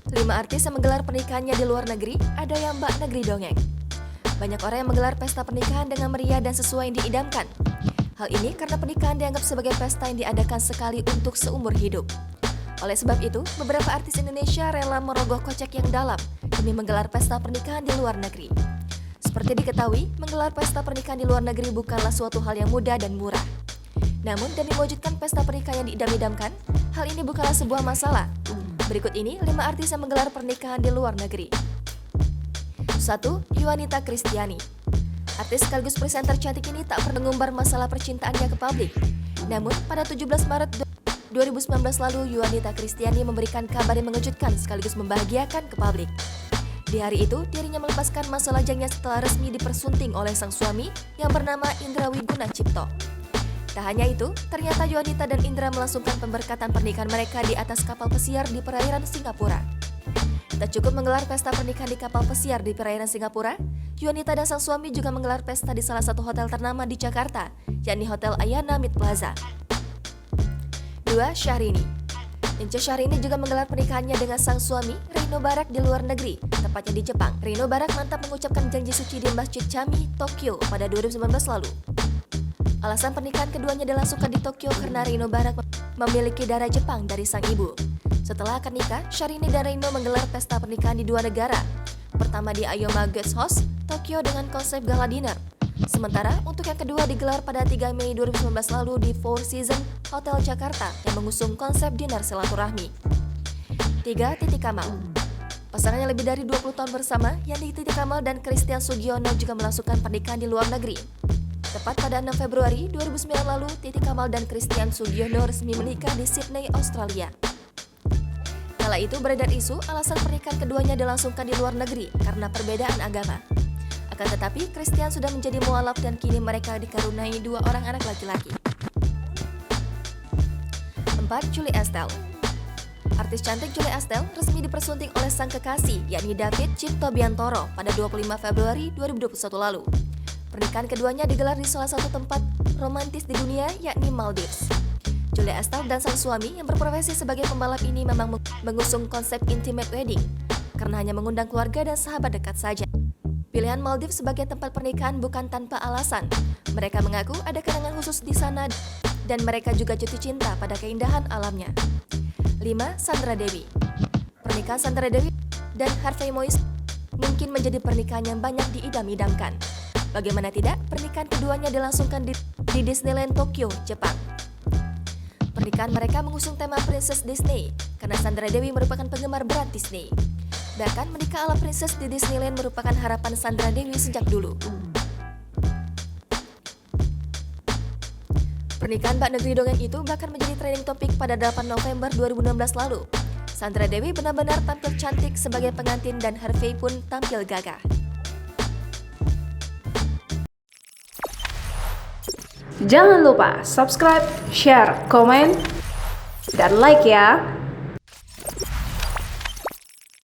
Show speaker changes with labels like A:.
A: 5 artis yang menggelar pernikahannya di luar negeri, ada yang Mbak Negeri Dongeng. Banyak orang yang menggelar pesta pernikahan dengan meriah dan sesuai yang diidamkan. Hal ini karena pernikahan dianggap sebagai pesta yang diadakan sekali untuk seumur hidup. Oleh sebab itu, beberapa artis Indonesia rela merogoh kocek yang dalam demi menggelar pesta pernikahan di luar negeri. Seperti diketahui, menggelar pesta pernikahan di luar negeri bukanlah suatu hal yang mudah dan murah. Namun, demi mewujudkan pesta pernikahan yang diidam-idamkan, hal ini bukanlah sebuah masalah. Berikut ini 5 artis yang menggelar pernikahan di luar negeri. 1. Yuanita Kristiani. Artis sekaligus presenter cantik ini tak pernah mengumbar masalah percintaannya ke publik. Namun, pada 17 Maret 2019 lalu, Yuanita Kristiani memberikan kabar yang mengejutkan sekaligus membahagiakan ke publik. Di hari itu, dirinya melepaskan masa lajangnya setelah resmi dipersunting oleh sang suami yang bernama Indra Wiguna Cipto. Tak hanya itu, ternyata Yuanita dan Indra melangsungkan pemberkatan pernikahan mereka di atas kapal pesiar di perairan Singapura. Tak cukup menggelar pesta pernikahan di kapal pesiar di perairan Singapura, Yuanita dan sang suami juga menggelar pesta di salah satu hotel ternama di Jakarta, yakni Hotel Ayana Mid Plaza. 2. Syahrini. Ince Syahrini juga menggelar pernikahannya dengan sang suami, Reino Barak, di luar negeri, tepatnya di Jepang. Reino Barak mantap mengucapkan janji suci di Masjid Chami, Tokyo pada 2019 lalu. Alasan pernikahan keduanya dilangsungkan di Tokyo karena Reino Barak memiliki darah Jepang dari sang ibu. Setelah akad nikah, Syahrini dan Reino menggelar pesta pernikahan di 2 negara. Pertama di Ayoma Guest House, Tokyo dengan konsep gala dinner. Sementara untuk yang kedua digelar pada 3 Mei 2019 lalu di Four Seasons Hotel Jakarta yang mengusung konsep dinner silaturahmi. 3. Titi Kamal. Pasangan yang lebih dari 20 tahun bersama, yakni Titi Kamal dan Christian Sugiono juga melangsungkan pernikahan di luar negeri. Tepat pada 6 Februari 2009 lalu, Titi Kamal dan Christian Sugiono resmi menikah di Sydney, Australia. Kala itu beredar isu alasan pernikahan keduanya dilangsungkan di luar negeri karena perbedaan agama. Akan tetapi, Christian sudah menjadi mualaf dan kini mereka dikaruniai 2 orang anak laki-laki. 4. Julie Estelle. Artis cantik Julie Estelle resmi dipersunting oleh sang kekasih, yakni David Cipto Biantoro pada 25 Februari 2021 lalu. Pernikahan keduanya digelar di salah satu tempat romantis di dunia, yakni Maldives. Julie Estelle dan sang suami yang berprofesi sebagai pembalap ini memang mengusung konsep intimate wedding karena hanya mengundang keluarga dan sahabat dekat saja. Pilihan Maldives sebagai tempat pernikahan bukan tanpa alasan. Mereka mengaku ada kenangan khusus di sana dan mereka juga jatuh cinta pada keindahan alamnya. 5. Sandra Dewi. Pernikahan Sandra Dewi dan Harvey Moise mungkin menjadi pernikahan yang banyak diidam-idamkan. Bagaimana tidak, pernikahan keduanya dilangsungkan di Disneyland Tokyo, Jepang. Pernikahan mereka mengusung tema Princess Disney karena Sandra Dewi merupakan penggemar berat Disney. Bahkan menikah ala princess di Disneyland merupakan harapan Sandra Dewi sejak dulu. Pernikahan Mbak Negeri Dongeng itu bahkan menjadi trending topik pada 8 November 2016 lalu. Sandra Dewi benar-benar tampil cantik sebagai pengantin dan Harvey pun tampil gagah.
B: Jangan lupa subscribe, share, komen, dan like ya!